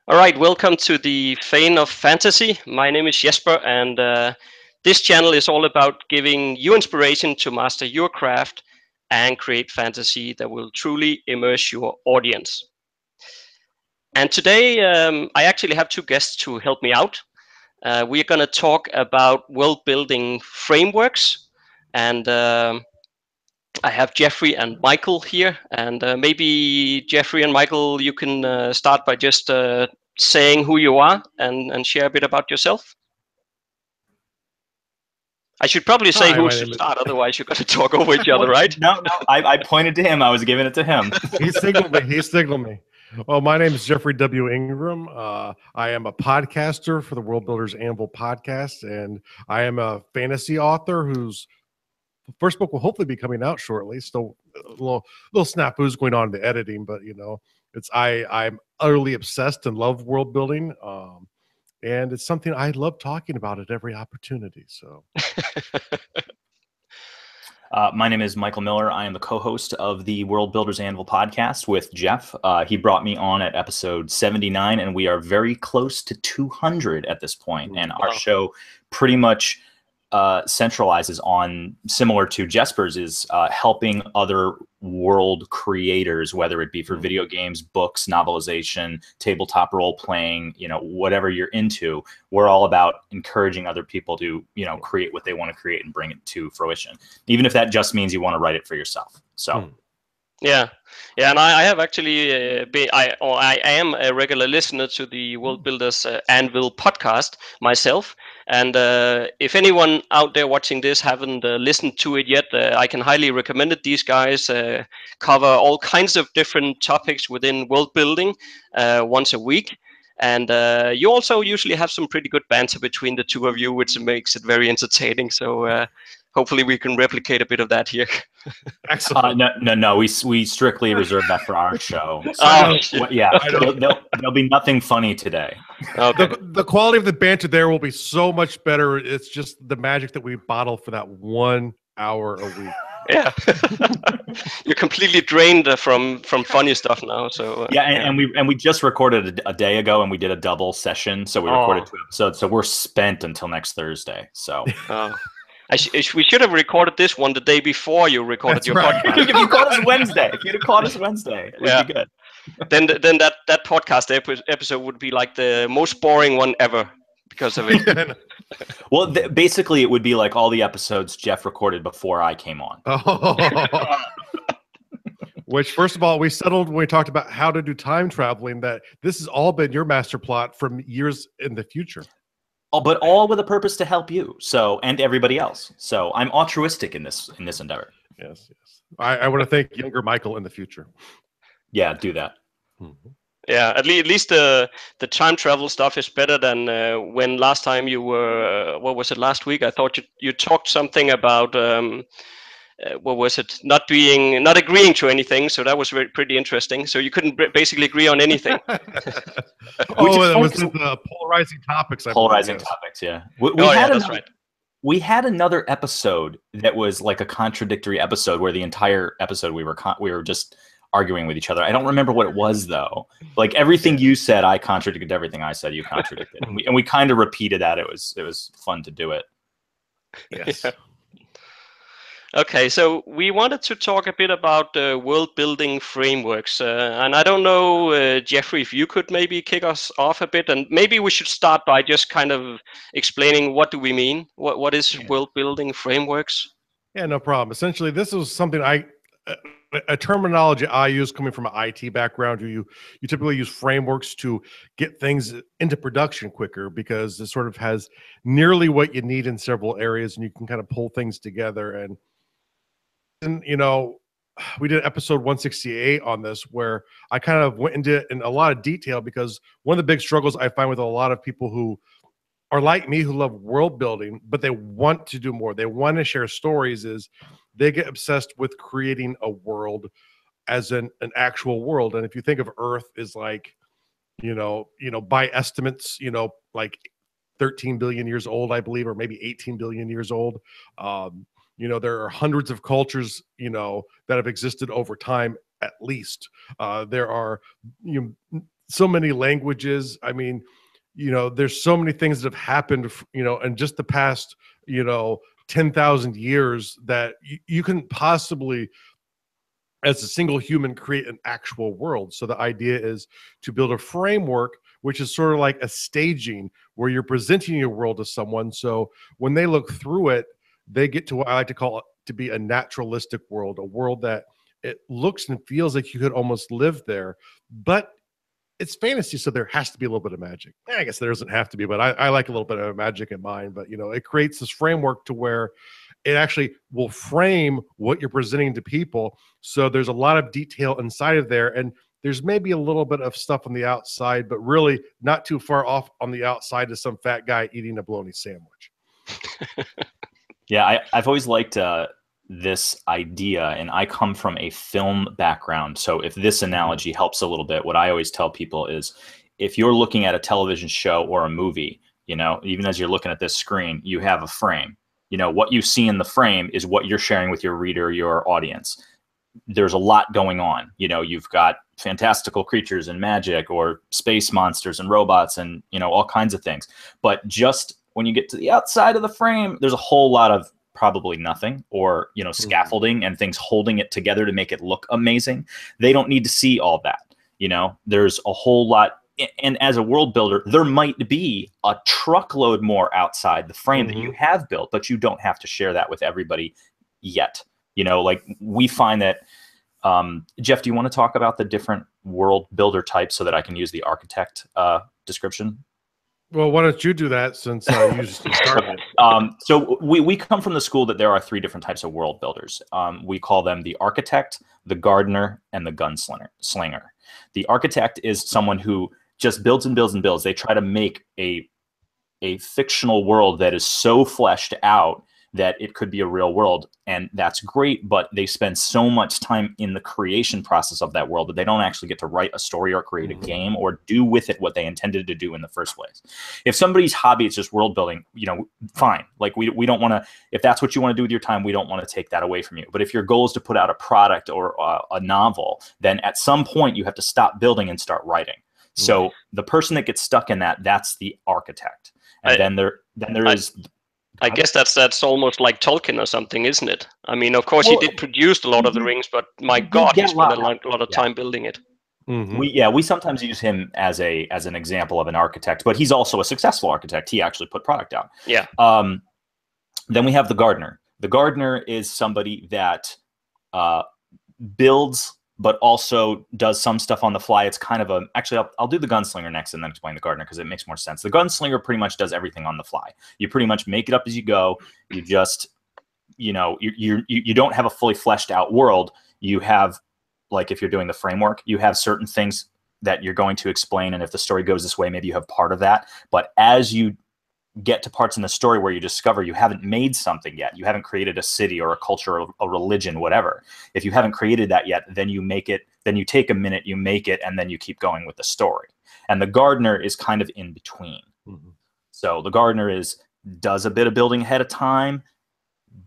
All right, welcome to the Fane of Fantasy. My name is Jesper, and this channel is all about giving you inspiration to master your craft and create fantasy that will truly immerse your audience. And today, I actually have two guests to help me out. We're going to talk about world building frameworks, and I have Jeffrey and Michael here, and maybe Jeffrey and Michael, you can start by just saying who you are and share a bit about yourself. I should probably say Hi, who should start, otherwise you're going to talk over each other, right? No, I pointed to him. I was giving it to him. He signaled me. He signaled me. Well, my name is Jeffrey W. Ingram. I am a podcaster for the Worldbuilders Anvil podcast, and I am a fantasy author whose first book will hopefully be coming out shortly. Still a little snafus going on in the editing, but I'm utterly obsessed and love world building. And it's something I love talking about at every opportunity. So my name is Michael Miller. I am the co-host of the Worldbuilders Anvil podcast with Jeff. He brought me on at episode 79, and we are very close to 200 at this point. And our show pretty much centralizes on, similar to Jesper's, is helping other world creators, whether it be for video games, books, novelization, tabletop role playing, whatever you're into. We're all about encouraging other people to, create what they want to create and bring it to fruition, even if that just means you want to write it for yourself. So. Yeah, and I have actually I am a regular listener to the Worldbuilders Anvil podcast myself, and if anyone out there watching this haven't listened to it yet, I can highly recommend it. These guys cover all kinds of different topics within world building once a week. And you also usually have some pretty good banter between the two of you, which makes it very entertaining. So hopefully we can replicate a bit of that here. Excellent. No. We strictly reserve that for our show. So, there'll be nothing funny today. Okay. The quality of the banter there will be so much better. It's just the magic that we bottle for that 1 hour a week. Yeah, you're completely drained from funny stuff now. So and we just recorded a day ago, and we did a double session. So we recorded 2 episodes. So we're spent until next Thursday. So. We should have recorded this one the day before you recorded your podcast. If you caught us Wednesday, it would be good. Then that podcast episode would be like the most boring one ever because of it. Well, basically, it would be like all the episodes Jeff recorded before I came on. Which, first of all, we settled when we talked about how to do time traveling, that this has all been your master plot from years in the future. But all with a purpose to help you, and everybody else. So I'm altruistic in this endeavor. Yes. I want to thank younger Michael in the future. Yeah, do that. Mm-hmm. Yeah, at least the time travel stuff is better than when last time you were. What was it last week? I thought you talked something about. What was it? Not agreeing to anything. So that was pretty interesting. So you couldn't basically agree on anything. That was the polarizing topics. Topics, yeah. That's right. We had another episode that was like a contradictory episode where the entire episode we were just arguing with each other. I don't remember what it was though. Like everything you said, I contradicted. Everything I said, you contradicted. and we kind of repeated that. It was fun to do it. Yes. Yeah. Okay, so we wanted to talk a bit about world building frameworks, and I don't know, Jeffrey, if you could maybe kick us off a bit, and maybe we should start by just kind of explaining what do we mean, what is world building frameworks? Yeah, no problem. Essentially, this is something a terminology I use coming from an IT background. You typically use frameworks to get things into production quicker because it sort of has nearly what you need in several areas, and you can kind of pull things together. And we did episode 168 on this, where I kind of went into it in a lot of detail, because one of the big struggles I find with a lot of people who are like me, who love world building, but they want to do more, they want to share stories, is they get obsessed with creating a world as an actual world. And if you think of Earth as like, by estimates, like 13 billion years old, I believe, or maybe 18 billion years old. There are hundreds of cultures, that have existed over time, at least. There are so many languages. I mean, there's so many things that have happened, in just the past, 10,000 years that you can possibly, as a single human, create an actual world. So the idea is to build a framework, which is sort of like a staging where you're presenting your world to someone. So when they look through it, they get to what I like to call it to be a naturalistic world, a world that it looks and feels like you could almost live there, but it's fantasy, so there has to be a little bit of magic. I guess there doesn't have to be, but I like a little bit of magic in mine. But it creates this framework to where it actually will frame what you're presenting to people. So there's a lot of detail inside of there, and there's maybe a little bit of stuff on the outside, but really not too far off on the outside to some fat guy eating a bologna sandwich. Yeah, I've always liked this idea, and I come from a film background. So if this analogy helps a little bit, what I always tell people is if you're looking at a television show or a movie, even as you're looking at this screen, you have a frame. What you see in the frame is what you're sharing with your reader, your audience. There's a lot going on. You've got fantastical creatures and magic, or space monsters and robots and, all kinds of things. But just when you get to the outside of the frame, there's a whole lot of probably nothing, or scaffolding and things holding it together to make it look amazing. They don't need to see all that. There's a whole lot, and as a world builder, there might be a truckload more outside the frame that you have built, but you don't have to share that with everybody yet. Like we find that Jeff, do you want to talk about the different world builder types so that I can use the architect description? Well, why don't you do that, since you just started it? So we come from the school that there are 3 different types of world builders. We call them the architect, the gardener, and the gunslinger. The architect is someone who just builds and builds and builds. They try to make a fictional world that is so fleshed out that it could be a real world, and that's great, but they spend so much time in the creation process of that world that they don't actually get to write a story or create a game or do with it what they intended to do in the first place. If somebody's hobby is just world building, fine. Like we don't want to, if that's what you want to do with your time, we don't want to take that away from you. But if your goal is to put out a product or a novel, then at some point you have to stop building and start writing. So the person that gets stuck in that's the architect. And I guess that's almost like Tolkien or something, isn't it? I mean, of course, he did produce a lot of the rings, but my God, he spent a lot of time building it. We sometimes use him as an example of an architect, but he's also a successful architect. He actually put product out. Yeah. Then we have the gardener. The gardener is somebody that builds, but also does some stuff on the fly. It's kind of actually, I'll do the gunslinger next and then explain the gardener because it makes more sense. The gunslinger pretty much does everything on the fly. You pretty much make it up as you go. You just, you don't have a fully fleshed out world. You have, like if you're doing the framework, you have certain things that you're going to explain. And if the story goes this way, maybe you have part of that. But as you get to parts in the story where you discover you haven't made something yet, you haven't created a city or a culture or a religion, whatever. If you haven't created that yet, then you make it, then you take a minute, you make it, and then you keep going with the story. And the gardener is kind of in between. So the gardener does a bit of building ahead of time,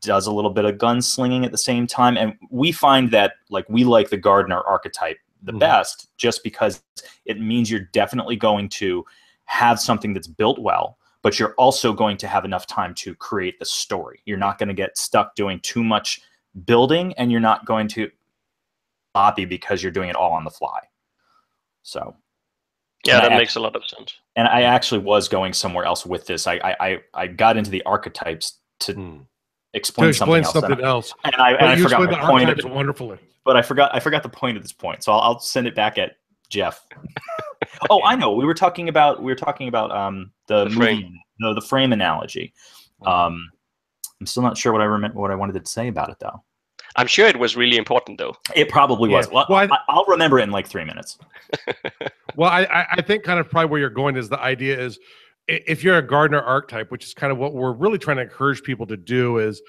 does a little bit of gunslinging at the same time. And we find that we like the gardener archetype the best, just because it means you're definitely going to have something that's built well, but you're also going to have enough time to create the story. You're not going to get stuck doing too much building, and you're not going to sloppy because you're doing it all on the fly. So yeah, that makes a lot of sense. And I actually was going somewhere else with this. I got into the archetypes to explain something else. And I forgot my point of it wonderfully. But I forgot the point of this point. So I'll send it back at Jeff. Oh, I know. We were talking about the frame. No, the frame analogy. I'm still not sure what I wanted to say about it though. I'm sure it was really important though. It probably was. Well, I'll remember it in like 3 minutes. Well, I think kind of probably where you're going is the idea is if you're a gardener archetype, which is kind of what we're really trying to encourage people to do, is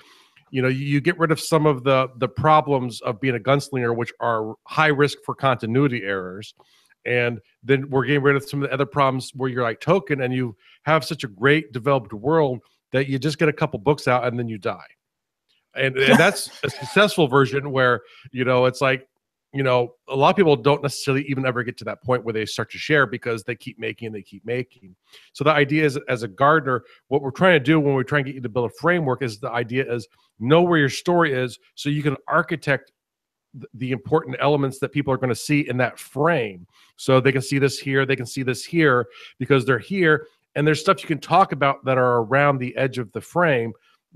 you get rid of some of the problems of being a gunslinger, which are high risk for continuity errors. And then we're getting rid of some of the other problems where you're like Token and you have such a great developed world that you just get a couple books out and then you die. And that's a successful version where, it's like you know, a lot of people don't necessarily even ever get to that point where they start to share because they keep making and they keep making. So the idea is, as a gardener, what we're trying to do when we try and get you to build a framework is, the idea is, know where your story is so you can architect the important elements that people are going to see in that frame. So they can see this here, they can see this here, because they're here. And there's stuff you can talk about that are around the edge of the frame,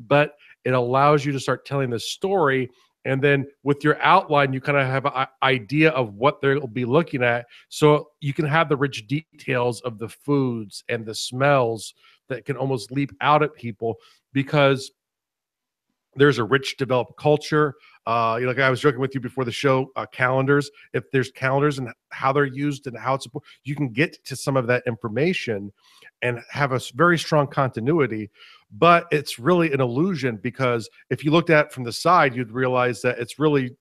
but it allows you to start telling the story. And then with your outline, you kind of have an idea of what they'll be looking at. So you can have the rich details of the foods and the smells that can almost leap out at people, because there's a rich developed culture. Like I was joking with you before the show, calendars. If there's calendars and how they're used and how it's, you can get to some of that information and have a very strong continuity. But it's really an illusion, because if you looked at it from the side, you'd realize that it's really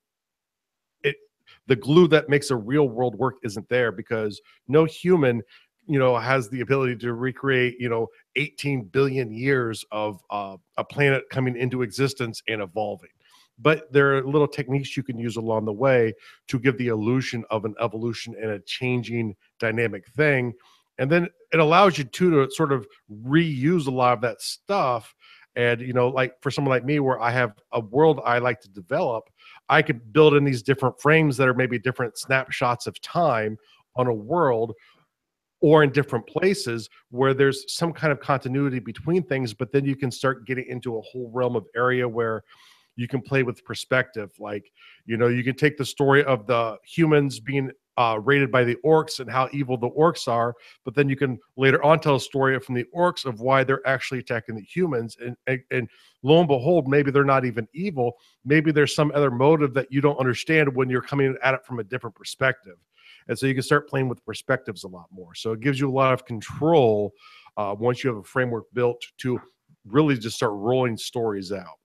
the glue that makes a real world work isn't there, because no human, you know, has the ability to recreate, you know, 18 billion years of a planet coming into existence and evolving. But there are little techniques you can use along the way to give the illusion of an evolution and a changing dynamic thing. And then it allows you to sort of reuse a lot of that stuff. And, you know, like for someone like me, where I have a world I like to develop, I could build in these different frames that are maybe different snapshots of time on a world, or in different places where there's some kind of continuity between things. But then you can start getting into a whole realm of area where you can play with perspective. Like, you know, you can take the story of the humans being raided by the orcs and how evil the orcs are, but then you can later on tell a story from the orcs of why they're actually attacking the humans. And lo and behold, maybe they're not even evil. Maybe there's some other motive that you don't understand when you're coming at it from a different perspective. And so you can start playing with perspectives a lot more. So it gives you a lot of control once you have a framework built to really just start rolling stories out.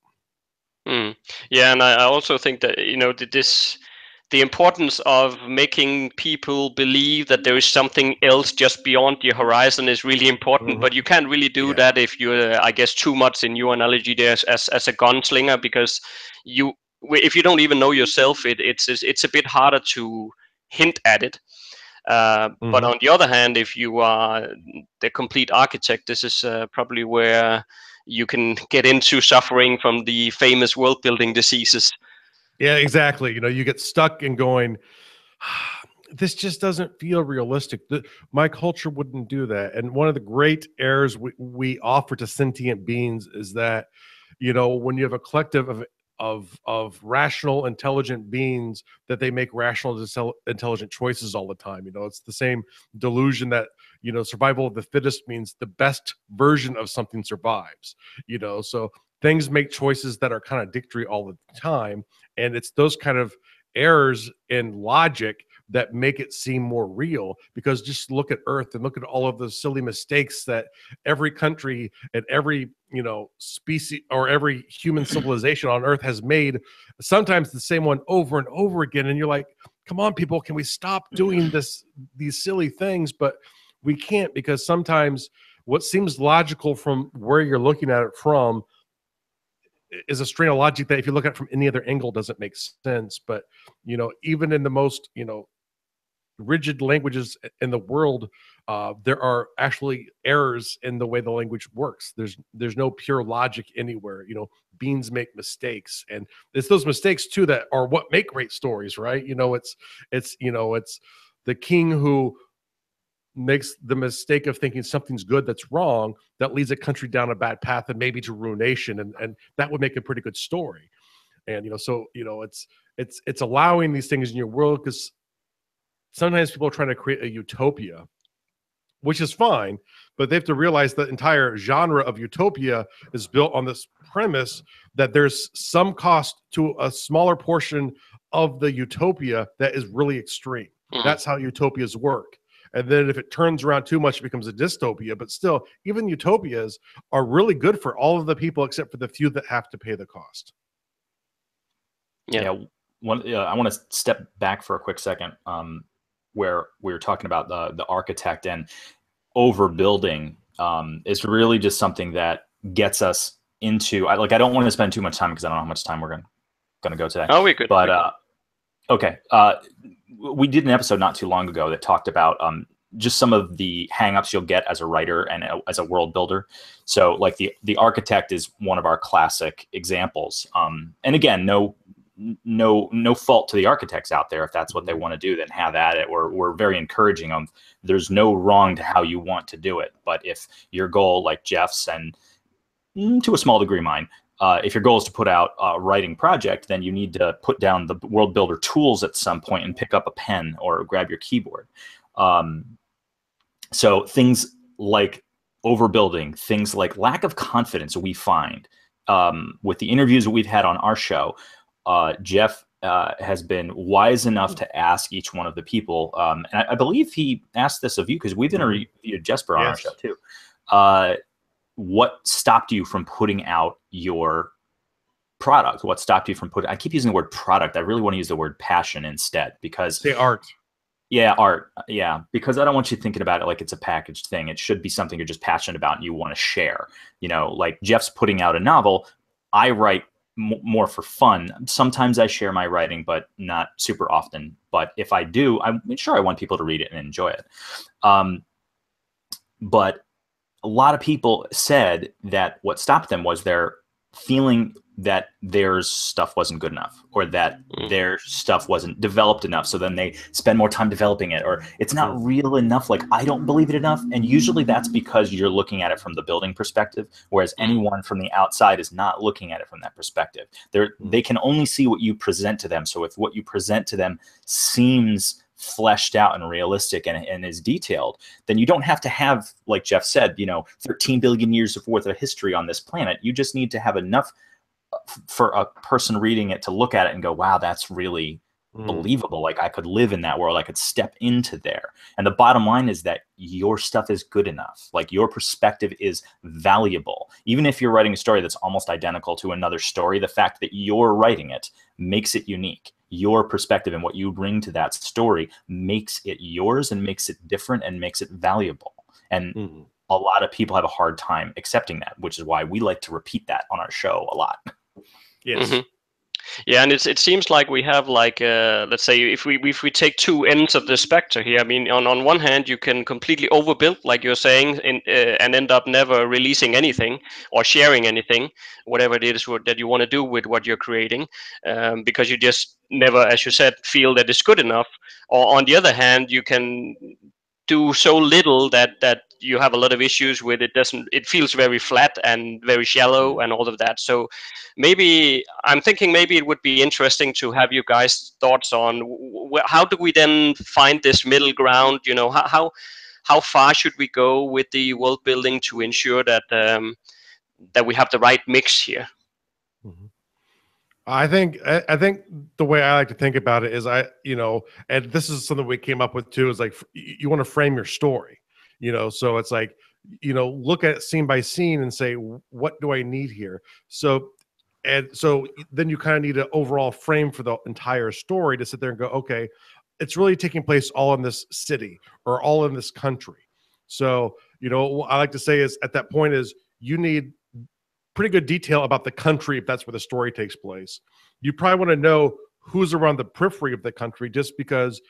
Yeah, and I also think that, you know, the importance of making people believe that there is something else just beyond your horizon is really important. But you can't really do that if you're, I guess, too much in your analogy there as a gunslinger, because if you don't even know yourself, it's a bit harder to hint at it. But on the other hand, if you are the complete architect, this is probably where you can get into suffering from the famous world building diseases. Yeah, exactly. You know, you get stuck in going, this just doesn't feel realistic. My culture wouldn't do that. And one of the great errors we offer to sentient beings is that, you know, when you have a collective of rational, intelligent beings, that they make rational, intelligent choices all the time. You know, it's the same delusion that, you know, survival of the fittest means the best version of something survives, you know. So things make choices that are contradictory all the time. And it's those kind of errors in logic that make it seem more real, because just look at Earth and look at all of the silly mistakes that every country and every, you know, species or every human civilization on Earth has made, sometimes the same one over and over again. And you're like, come on, people, can we stop doing these silly things? But we can't, because sometimes what seems logical from where you're looking at it from is a strain of logic that if you look at it from any other angle doesn't make sense. But, you know, even in the most, you know, rigid languages in the world, there are actually errors in the way the language works. There's no pure logic anywhere. You know, beings make mistakes, and it's those mistakes too that are what make great stories, right? You know, it's the king who makes the mistake of thinking something's good that's wrong, that leads a country down a bad path and maybe to ruination, and that would make a pretty good story. And, you know, so, you know, it's allowing these things in your world, because sometimes people are trying to create a utopia, which is fine, but they have to realize the entire genre of utopia is built on this premise that there's some cost to a smaller portion of the utopia that is really extreme. That's how utopias work. And then if it turns around too much, it becomes a dystopia. But still, even utopias are really good for all of the people except for the few that have to pay the cost. Yeah. I want to step back for a quick second, where we were talking about the architect, and overbuilding is really just something that gets us into. I don't want to spend too much time because I don't know how much time we're going to go today. Oh, we could. But Okay. We did an episode not too long ago that talked about just some of the hangups you'll get as a writer and as a world builder. So like the architect is one of our classic examples. And again, no fault to the architects out there. If that's what they want to do, then have at it. We're very encouraging them. There's no wrong to how you want to do it. But if your goal, like Jeff's and to a small degree mine, if your goal is to put out a writing project, then you need to put down the World Builder tools at some point and pick up a pen or grab your keyboard. So things like overbuilding, things like lack of confidence we find with the interviews that we've had on our show. Jeff has been wise enough to ask each one of the people, and I believe he asked this of you because we've interviewed Jesper on our show too. What stopped you from putting out your product? What stopped you from putting? I keep using the word product. I really want to use the word passion instead, because say art. Yeah, art. Yeah, because I don't want you thinking about it like it's a packaged thing. It should be something you're just passionate about and you want to share. You know, like Jeff's putting out a novel. I write more for fun. Sometimes I share my writing, but not super often. But if I do, I'm sure I want people to read it and enjoy it. But a lot of people said that what stopped them was their feeling that their stuff wasn't good enough, or that their stuff wasn't developed enough. So then they spend more time developing it, or it's not real enough. Like, I don't believe it enough. And usually that's because you're looking at it from the building perspective, whereas anyone from the outside is not looking at it from that perspective. They can only see what you present to them. So if what you present to them seems fleshed out and realistic and is detailed, then you don't have to have, like Jeff said, 13 billion years worth of history on this planet. You just need to have enough for a person reading it to look at it and go, wow, that's really believable. Like, I could live in that world. I could step into there. And the bottom line is that your stuff is good enough. Like, your perspective is valuable. Even if you're writing a story that's almost identical to another story, the fact that you're writing it makes it unique. Your perspective and what you bring to that story makes it yours and makes it different and makes it valuable. And a lot of people have a hard time accepting that, which is why we like to repeat that on our show a lot. Yes. Yeah, and it seems like we have, like, let's say if we take two ends of the spectrum here. I mean, on one hand, you can completely overbuild, like you're saying, and end up never releasing anything or sharing anything, whatever it is that you want to do with what you're creating, because you just never, as you said, feel that it's good enough. Or on the other hand, you can do so little that you have a lot of issues with it. It feels very flat and very shallow and all of that. So maybe I'm thinking maybe it would be interesting to have you guys' thoughts on how do we then find this middle ground. How far should we go with the world building to ensure that that we have the right mix here? I think the way I like to think about it is and this is something we came up with too, is like, you want to frame your story, so it's like, look at it scene by scene and say, what do I need here? So then you kind of need an overall frame for the entire story to sit there and go, okay, it's really taking place all in this city or all in this country. So, what I like to say is, at that point, is you need pretty good detail about the country if that's where the story takes place. You probably want to know who's around the periphery of the country, just because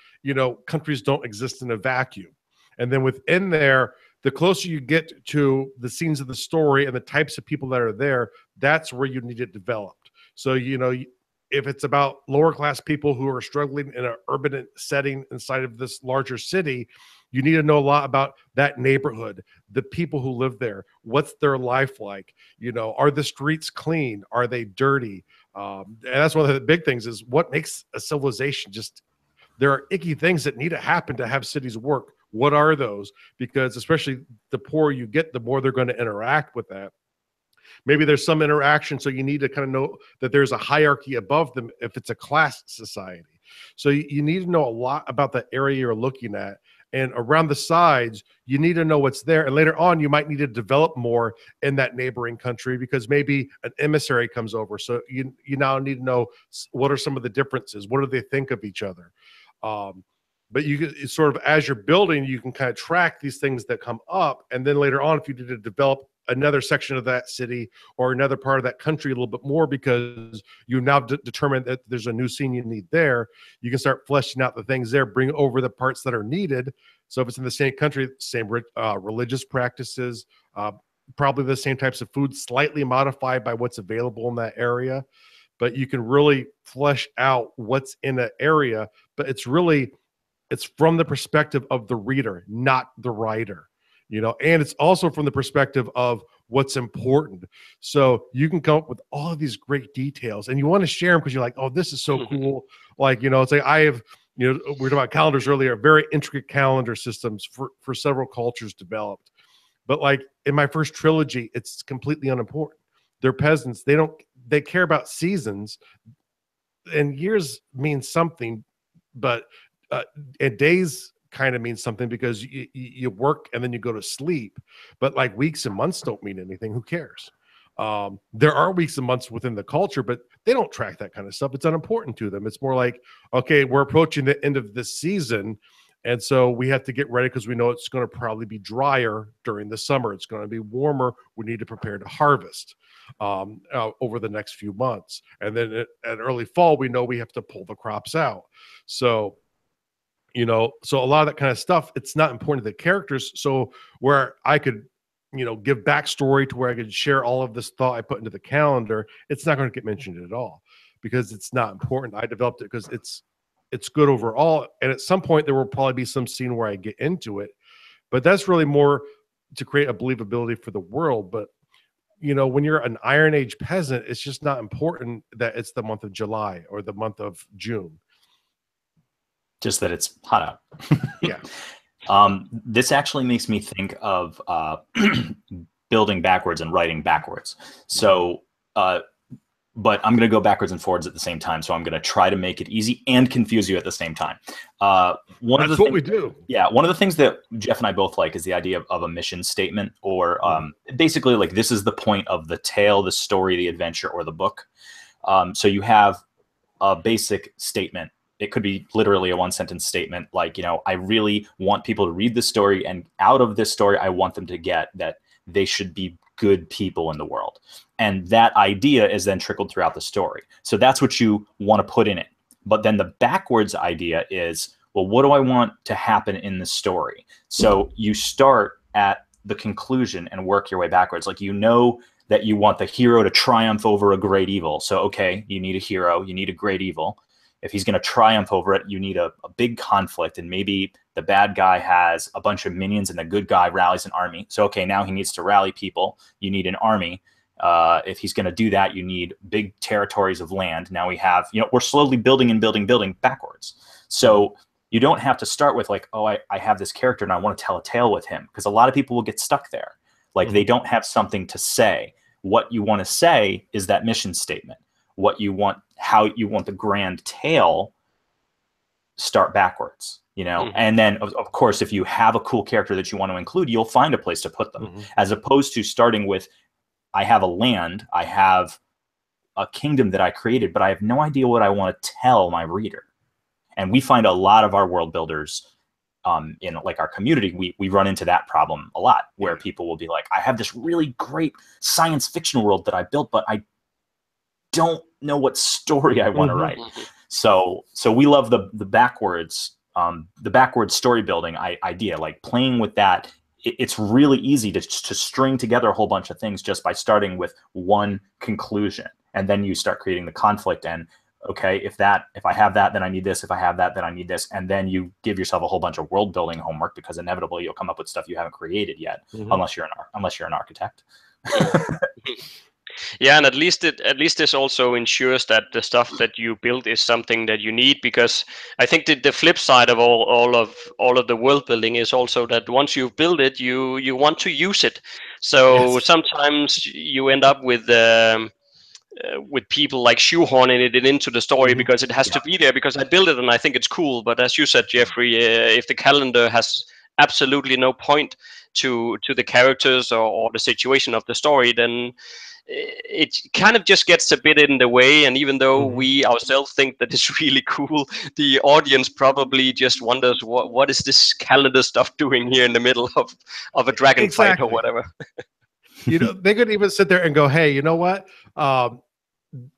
countries don't exist in a vacuum. And then within there, the closer you get to the scenes of the story and the types of people that are there, that's where you need it developed. So if it's about lower class people who are struggling in an urban setting inside of this larger city, you need to know a lot about that neighborhood, the people who live there. What's their life like? Are the streets clean? Are they dirty? And that's one of the big things, is what makes a civilization just, there are icky things that need to happen to have cities work. What are those? Because especially the poorer you get, the more they're going to interact with that. Maybe there's some interaction, so you need to kind of know that there's a hierarchy above them if it's a class society. So you need to know a lot about the area you're looking at. And around the sides, you need to know what's there. And later on, you might need to develop more in that neighboring country, because maybe an emissary comes over. So you now need to know, what are some of the differences? What do they think of each other? But it's sort of, as you're building, you can kind of track these things that come up. And then later on, if you need to develop another section of that city or another part of that country a little bit more because you now determined that there's a new scene you need there. You can start fleshing out the things there, bring over the parts that are needed. So if it's in the same country, same religious practices, probably the same types of food, slightly modified by what's available in that area. But you can really flesh out what's in an area. But it's from the perspective of the reader, not the writer. And it's also from the perspective of what's important. So you can come up with all of these great details and you want to share them because you're like, oh, this is so cool. Like, it's like I have, we were talking about calendars earlier, very intricate calendar systems for several cultures developed. But like in my first trilogy, it's completely unimportant. They're peasants. They care about seasons, and years mean something, but and days kind of means something because you work and then you go to sleep. But like weeks and months don't mean anything. Who cares? There are weeks and months within the culture, but they don't track that kind of stuff. It's unimportant to them. It's more like, okay, we're approaching the end of this season, and so we have to get ready because we know it's going to probably be drier during the summer. It's going to be warmer. We need to prepare to harvest over the next few months. And then at early fall, we know we have to pull the crops out. So a lot of that kind of stuff, it's not important to the characters. So where I could, give backstory to where I could share all of this thought I put into the calendar, it's not going to get mentioned at all because it's not important. I developed it because it's good overall. And at some point there will probably be some scene where I get into it, but that's really more to create a believability for the world. But when you're an Iron Age peasant, it's just not important that it's the month of July or the month of June. Just that it's hot out. Yeah. This actually makes me think of building backwards and writing backwards. So, but I'm going to go backwards and forwards at the same time. So I'm going to try to make it easy and confuse you at the same time. That's what we do. Yeah. One of the things that Jeff and I both like is the idea of a mission statement, or basically like this is the point of the tale, the story, the adventure, or the book. So you have a basic statement. It could be literally a one-sentence statement like, I really want people to read this story, and out of this story, I want them to get that they should be good people in the world. And that idea is then trickled throughout the story. So that's what you want to put in it. But then the backwards idea is, well, what do I want to happen in the story? So you start at the conclusion and work your way backwards. Like, that you want the hero to triumph over a great evil. So, okay, you need a hero, you need a great evil. If he's going to triumph over it, you need a big conflict, and maybe the bad guy has a bunch of minions and the good guy rallies an army. So, okay, now he needs to rally people. You need an army. If he's going to do that, you need big territories of land. Now we have, we're slowly building and building backwards. So you don't have to start with like, oh, I have this character and I want to tell a tale with him, because a lot of people will get stuck there. Like they don't have something to say. What you want to say is that mission statement. What you want, how you want the grand tale, start backwards, and then of course, if you have a cool character that you want to include, you'll find a place to put them, as opposed to starting with, I have a land, I have a kingdom that I created, but I have no idea what I want to tell my reader. And we find a lot of our world builders in like our community, we run into that problem a lot, where people will be like, I have this really great science fiction world that I built, but I don't know what story I want to write. So we love the backwards story building idea, like playing with that. It's really easy to string together a whole bunch of things just by starting with one conclusion, and then you start creating the conflict. And okay, if I have that, then I need this. If I have that, then I need this. And then you give yourself a whole bunch of world building homework, because inevitably you'll come up with stuff you haven't created yet, unless you're an architect. Yeah, and at least this also ensures that the stuff that you build is something that you need, because I think the flip side of all of the world building is also that once you've built it, you want to use it. So sometimes you end up with people like shoehorning it into the story because it has to be there because I built it and I think it's cool. But as you said, Jeffrey, if the calendar has absolutely no point to the characters or the situation of the story, then it kind of just gets a bit in the way. And even though we ourselves think that it's really cool, the audience probably just wonders what is this calendar stuff doing here in the middle of a dragon fight or whatever. They could even sit there and go, hey, you know what?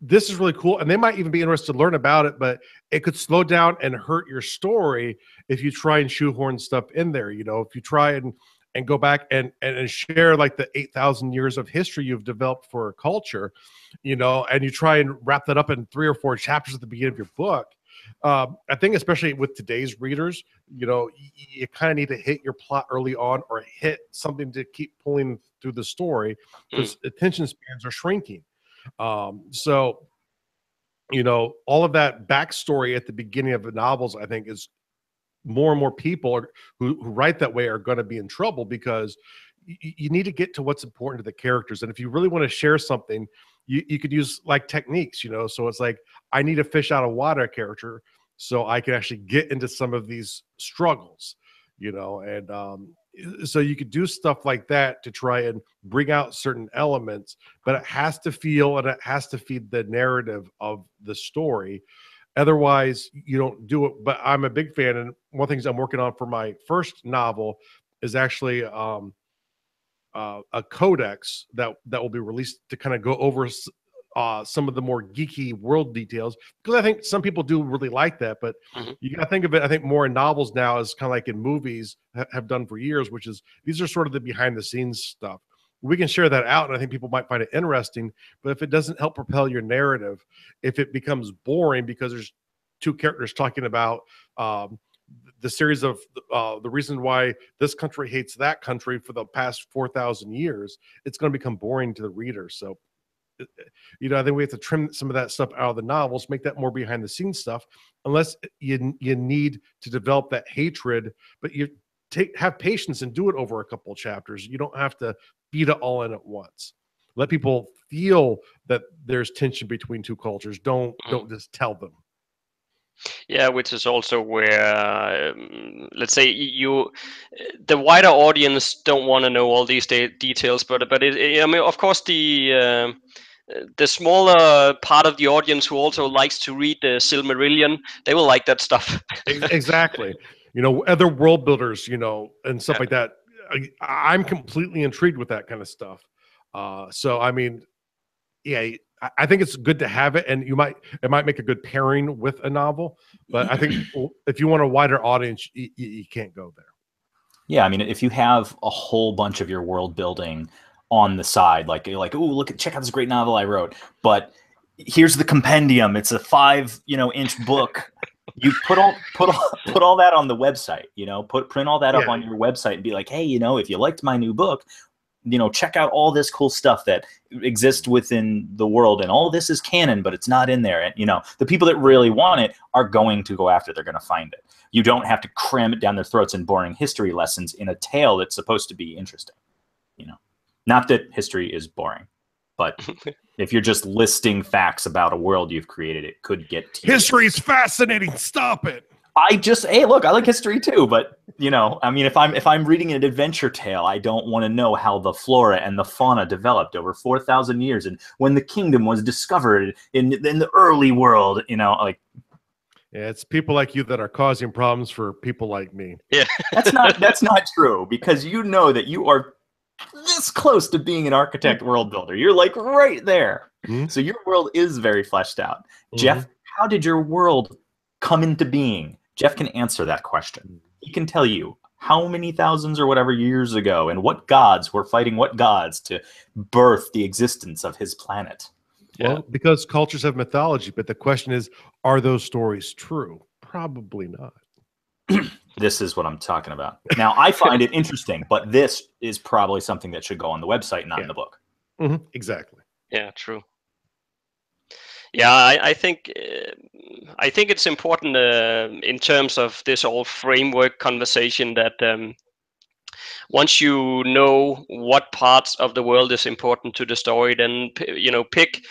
This is really cool. And they might even be interested to learn about it, but it could slow down and hurt your story if you try and shoehorn stuff in there. If you try and go back and share like the 8,000 years of history you've developed for a culture, and you try and wrap that up in 3 or 4 chapters at the beginning of your book. I think especially with today's readers, you kind of need to hit your plot early on or hit something to keep pulling through the story because attention spans are shrinking. So, all of that backstory at the beginning of the novels, I think, is more and more people who write that way are going to be in trouble because you need to get to what's important to the characters. And if you really want to share something, you could use like techniques, so it's like, I need a fish out of water character so I can actually get into some of these struggles, and so you could do stuff like that to try and bring out certain elements, but it has to feel and it has to feed the narrative of the story. Otherwise, you don't do it. But I'm a big fan, and one of the things I'm working on for my first novel is actually a codex that will be released to kind of go over some of the more geeky world details, because I think some people do really like that. But you got to think of it, I think, more in novels now as kind of like in movies have done for years, which is these are sort of the behind the scenes stuff. We can share that out, and I think people might find it interesting. But if it doesn't help propel your narrative, if it becomes boring because there's 2 characters talking about the series of the reason why this country hates that country for the past 4,000 years, it's going to become boring to the reader. So, I think we have to trim some of that stuff out of the novels, make that more behind the scenes stuff, unless you need to develop that hatred, but you have patience and do it over a couple of chapters. You don't have to feed it all in at once. Let people feel that there's tension between 2 cultures. Don't just tell them. Yeah, which is also where, let's say, the wider audience don't want to know all these details, but I mean, of course, the smaller part of the audience who also likes to read the Silmarillion, they will like that stuff. Exactly. Other world builders, and stuff like that. I'm completely intrigued with that kind of stuff. So, I mean, yeah, I think it's good to have it, and it might make a good pairing with a novel. But I think if you want a wider audience, you can't go there. Yeah, I mean, if you have a whole bunch of your world building on the side, like, oh, check out this great novel I wrote, but here's the compendium. It's a 5-inch book. You put all that on the website. Print all that up on your website and be like, hey, if you liked my new book, check out all this cool stuff that exists within the world, and all this is canon, but it's not in there. And the people that really want it are going to go after it. They're going to find it. You don't have to cram it down their throats in boring history lessons in a tale that's supposed to be interesting. Not that history is boring, but if you're just listing facts about a world you've created, it could get tedious. History is fascinating. Stop it. Hey, look, I like history too, but I mean, if I'm reading an adventure tale, I don't want to know how the flora and the fauna developed over 4,000 years and when the kingdom was discovered in the early world. Yeah, it's people like you that are causing problems for people like me. Yeah, that's not true, because that you are this close to being an architect world builder. You're like right there. So your world is very fleshed out. Jeff, how did your world come into being? Jeff can answer that question. He can tell you how many thousands or whatever years ago and what gods were fighting what gods to birth the existence of his planet. Well, because cultures have mythology, but the question is, are those stories true? Probably not. This is what I'm talking about. Now, I find it interesting, but this is probably something that should go on the website, not in the book. Exactly. Yeah, true. Yeah, I think it's important in terms of this whole framework conversation that once you know what parts of the world is important to the story, then pick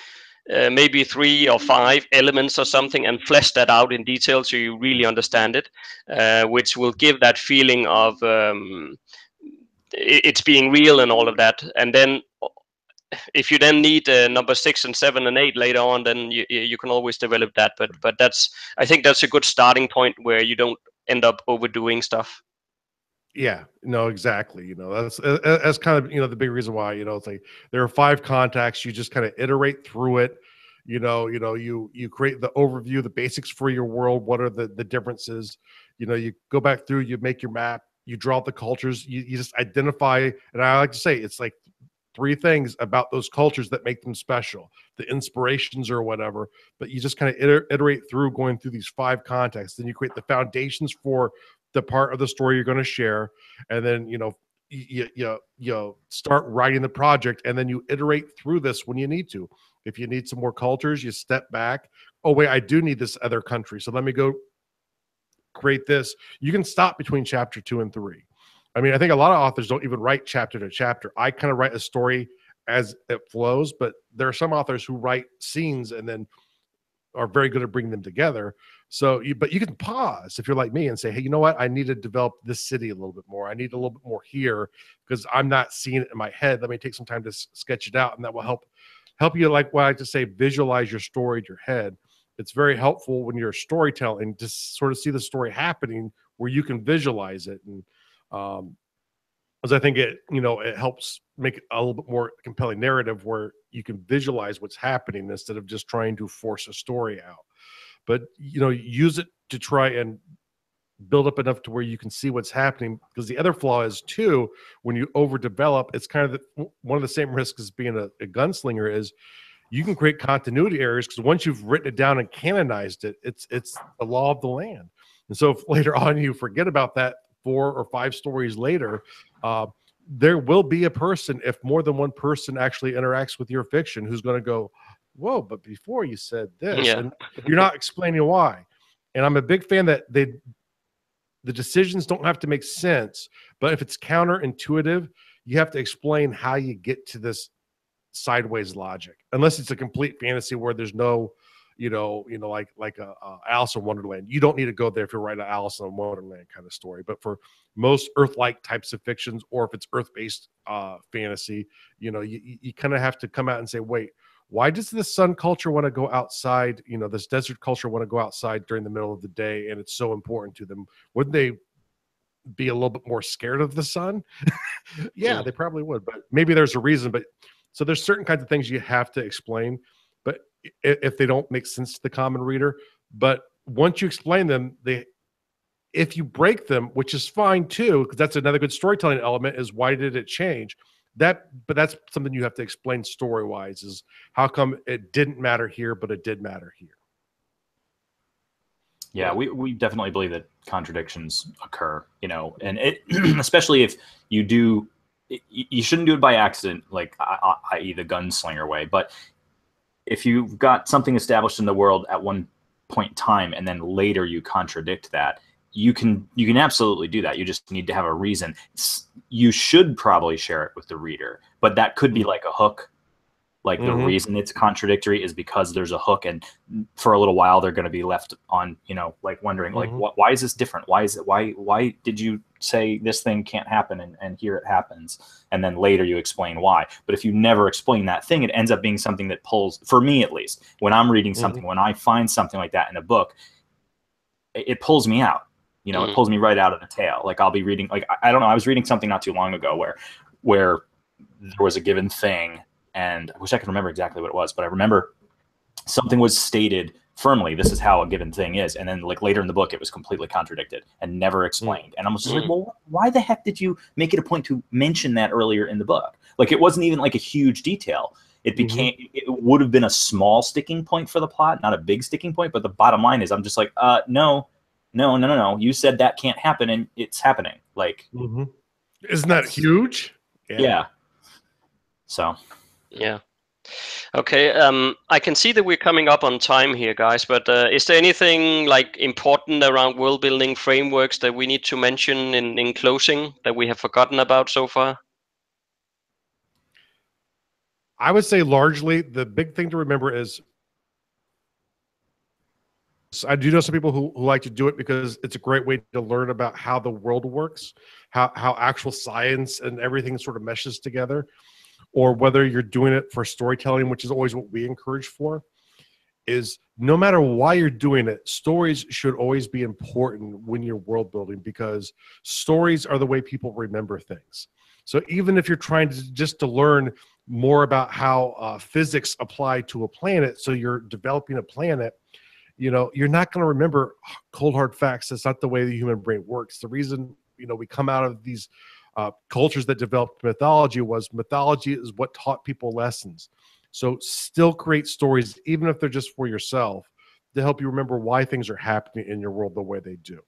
maybe 3 or 5 elements or something and flesh that out in detail so you really understand it, which will give that feeling of it's being real and all of that. And then if you then need number 6 and 7 and 8 later on, then you can always develop that. But I think that's a good starting point where you don't end up overdoing stuff. Yeah, no, exactly. You know, that's kind of, you know, the big reason why, you know, it's like there are 5 contacts. You just kind of iterate through it. You create the overview, the basics for your world. What are the differences? You know, you go back through, you make your map, you draw the cultures, you just identify. And I like to say it's like 3 things about those cultures that make them special, the inspirations or whatever. But you just kind of iterate through going through these 5 contexts. Then you create the foundations for the part of the story you're going to share. And then, you know, you start writing the project, and then you iterate through this when you need to. If you need some more cultures, you step back. Oh, wait, I do need this other country. So let me go create this. You can stop between chapter 2 and 3. I mean, I think a lot of authors don't even write chapter to chapter. I kind of write a story as it flows, but there are some authors who write scenes and then are very good at bringing them together. But you can pause if you're like me and say, hey, you know what? I need to develop this city a little bit more. I need a little bit more here because I'm not seeing it in my head. Let me take some time to sketch it out, and that will help you, like what I like to say, visualize your story in your head. It's very helpful when you're storytelling to sort of see the story happening where you can visualize it. And as I think it helps make it a little bit more compelling narrative where you can visualize what's happening instead of just trying to force a story out. But, use it to try and build up enough to where you can see what's happening. Because the other flaw is too, when you overdevelop, it's kind of one of the same risks as being a gunslinger is you can create continuity errors because once you've written it down and canonized it, it's the law of the land. And so if later on you forget about that 4 or 5 stories later, there will be a person, if more than one person actually interacts with your fiction, who's going to go, whoa, but before you said this, Yeah. and you're not explaining why. And I'm a big fan that the decisions don't have to make sense, but if it's counterintuitive, you have to explain how you get to this sideways logic, unless it's a complete fantasy where there's no, like a Alice in Wonderland. You don't need to go there if you're writing an Alice in Wonderland kind of story. But for most Earth-like types of fictions, or if it's Earth-based fantasy, you kind of have to come out and say, wait, why does this sun culture want to go outside? This desert culture want to go outside during the middle of the day, and it's so important to them. Wouldn't they be a little bit more scared of the sun? Yeah, they probably would, but maybe there's a reason. But so there's certain kinds of things you have to explain, but if they don't make sense to the common reader, but once you explain them, if you break them, which is fine too, because that's another good storytelling element, is why did it change? But that's something you have to explain story-wise, is how come it didn't matter here, but it did matter here. Yeah, we definitely believe that contradictions occur, and it, especially if you do, you shouldn't do it by accident, like i.e. the gunslinger way. But if you've got something established in the world at one point in time, and then later you contradict that, you can absolutely do that. You just need to have a reason. You should probably share it with the reader, but that could be like a hook. Like the reason it's contradictory is because there's a hook, and for a little while they're going to be left on, like wondering, like, why is this different? Why did you say this thing can't happen and here it happens? And then later you explain why. But if you never explain that thing, it ends up being something that pulls, for me at least, when I'm reading something, when I find something like that in a book, it pulls me out. It pulls me right out of the tale. Like I'll be reading, like, I don't know, I was reading something not too long ago where there was a given thing, and I wish I could remember exactly what it was, but I remember something was stated firmly, this is how a given thing is. And then like later in the book, it was completely contradicted and never explained. And I'm just like, well, why the heck did you make it a point to mention that earlier in the book? Like, it wasn't even like a huge detail. It became, it would have been a small sticking point for the plot, not a big sticking point. But the bottom line is, I'm just like, no. You said that can't happen, and it's happening. Like, isn't that huge? Yeah. So. Yeah. Okay. I can see that we're coming up on time here, guys. But is there anything like important around world building frameworks that we need to mention in closing that we have forgotten about so far? I would say largely the big thing to remember is, I do know some people who like to do it because it's a great way to learn about how the world works, how actual science and everything sort of meshes together, or whether you're doing it for storytelling, which is always what we encourage for. is no matter why you're doing it, stories should always be important when you're world building, because stories are the way people remember things. So even if you're trying to just to learn more about how physics apply to a planet, so you're developing a planet, you know, you're not going to remember cold hard facts. That's not the way the human brain works. The reason, you know, we come out of these cultures that developed mythology was mythology is what taught people lessons. So still create stories, even if they're just for yourself, to help you remember why things are happening in your world the way they do.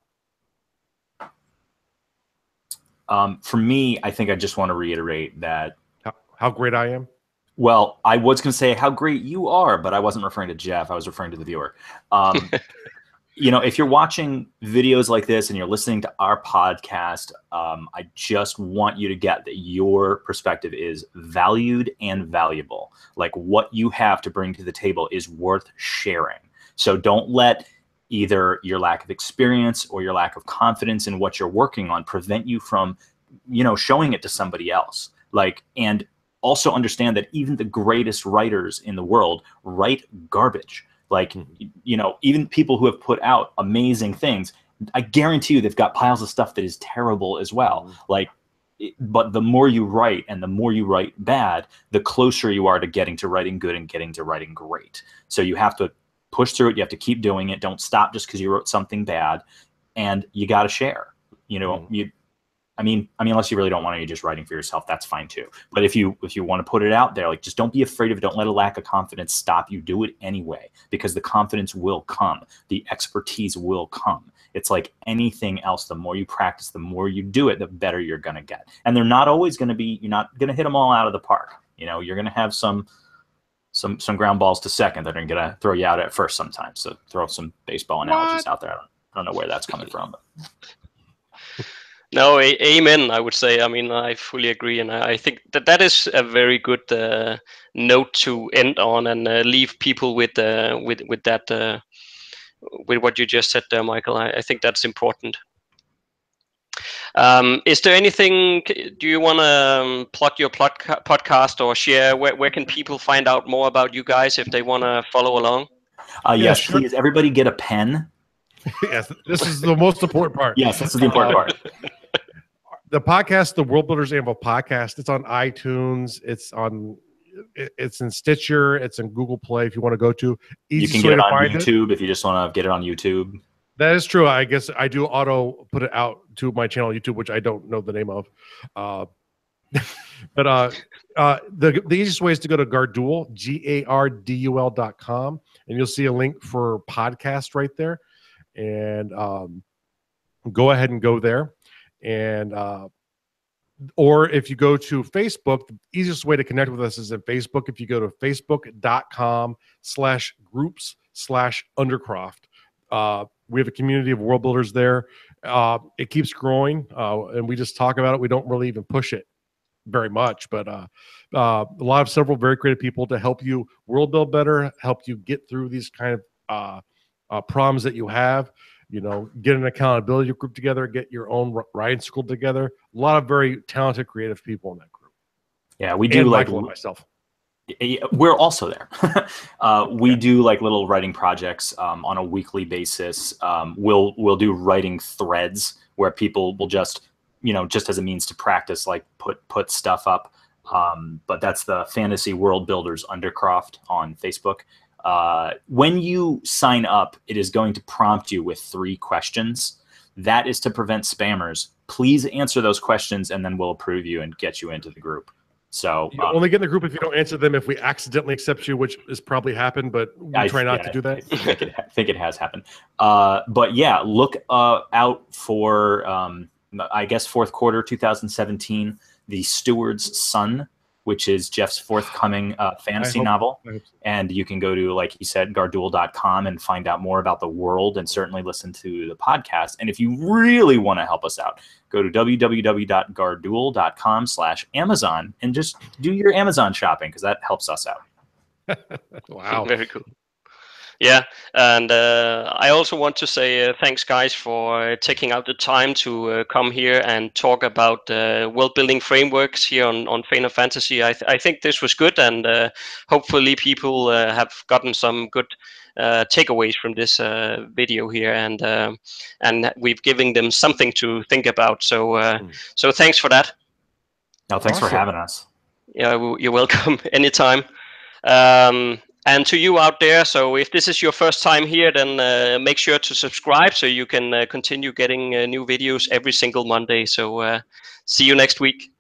For me, I think I just want to reiterate that how great I am. Well, I was going to say how great you are, but I wasn't referring to Jeff. I was referring to the viewer. You know, if you're watching videos like this and you're listening to our podcast, I just want you to get that your perspective is valued and valuable. Like, what you have to bring to the table is worth sharing. So don't let either your lack of experience or your lack of confidence in what you're working on prevent you from, you know, showing it to somebody else. Like, and also understand that even the greatest writers in the world write garbage. Like, you know, even people who have put out amazing things, I guarantee you they've got piles of stuff that is terrible as well. Like, but the more you write and the more you write bad, the closer you are to getting to writing good and getting to writing great. So you have to push through it. You have to keep doing it. Don't stop just because you wrote something bad, and you got to share. You know, I mean, unless you really don't want to, you're just writing for yourself, that's fine too. But if you want to put it out there, like, just don't be afraid of it. Don't let a lack of confidence stop you. Do it anyway, because the confidence will come. The expertise will come. It's like anything else. The more you practice, the more you do it, the better you're going to get. And they're not always going to be, you're not going to hit them all out of the park. You know, you're going to have some ground balls to second that are going to throw you out at first sometimes. So throw some baseball analogies out there. I don't know where that's coming from, but. No, amen, I would say. I mean, I fully agree. And I think that is a very good note to end on, and leave people with that, with what you just said there, Michael. I think that's important. Is there anything, do you want to plug your podcast or share? Where can people find out more about you guys if they want to follow along? Yes, sure. Please, everybody get a pen. Yes, this is the most important part. Yes, this is the important part. The podcast, the Worldbuilders Anvil podcast, it's on iTunes. It's in Stitcher. It's in Google Play. If you want to go to, you can get it on YouTube if you just want to get it on YouTube. That is true. I guess I do auto put it out to my channel on YouTube, which I don't know the name of. But the easiest way is to go to Gardul, GARDUL.com, and you'll see a link for podcast right there. And go ahead and go there. And or if you go to Facebook, the easiest way to connect with us is in Facebook. If you go to facebook.com/groups/Undercroft, we have a community of world builders there. It keeps growing, and we just talk about it. We don't really even push it very much, but a lot of several very creative people to help you world build better, help you get through these kind of problems that you have. You know, get an accountability group together, get your own writing school together. A lot of very talented, creative people in that group. Yeah, we do, and like myself. We're also there. We do like little writing projects on a weekly basis. We'll do writing threads where people will just, you know, just as a means to practice, like put stuff up. But that's the Fantasy World Builders Undercroft on Facebook. When you sign up, it is going to prompt you with 3 questions. That is to prevent spammers. Please answer those questions, and then we'll approve you and get you into the group. So you only get in the group if you don't answer them. If we accidentally accept you, which has probably happened, but we try not to do that. I think it has happened. But yeah, look out for I guess fourth quarter 2017, The Steward's Son, which is Jeff's forthcoming fantasy novel. And you can go to, like he said, Gardul.com and find out more about the world, and certainly listen to the podcast. And if you really want to help us out, go to www.gardul.com/Amazon and just do your Amazon shopping, because that helps us out. Wow. Very cool. Yeah, and I also want to say thanks, guys, for taking out the time to come here and talk about world-building frameworks here on Fane of Fantasy. I think this was good, and hopefully people have gotten some good takeaways from this video here, and we've given them something to think about. So thanks for that. No, thanks for Awesome. having us. Yeah, you're welcome anytime. And to you out there, so if this is your first time here, then make sure to subscribe so you can continue getting new videos every single Monday. So see you next week.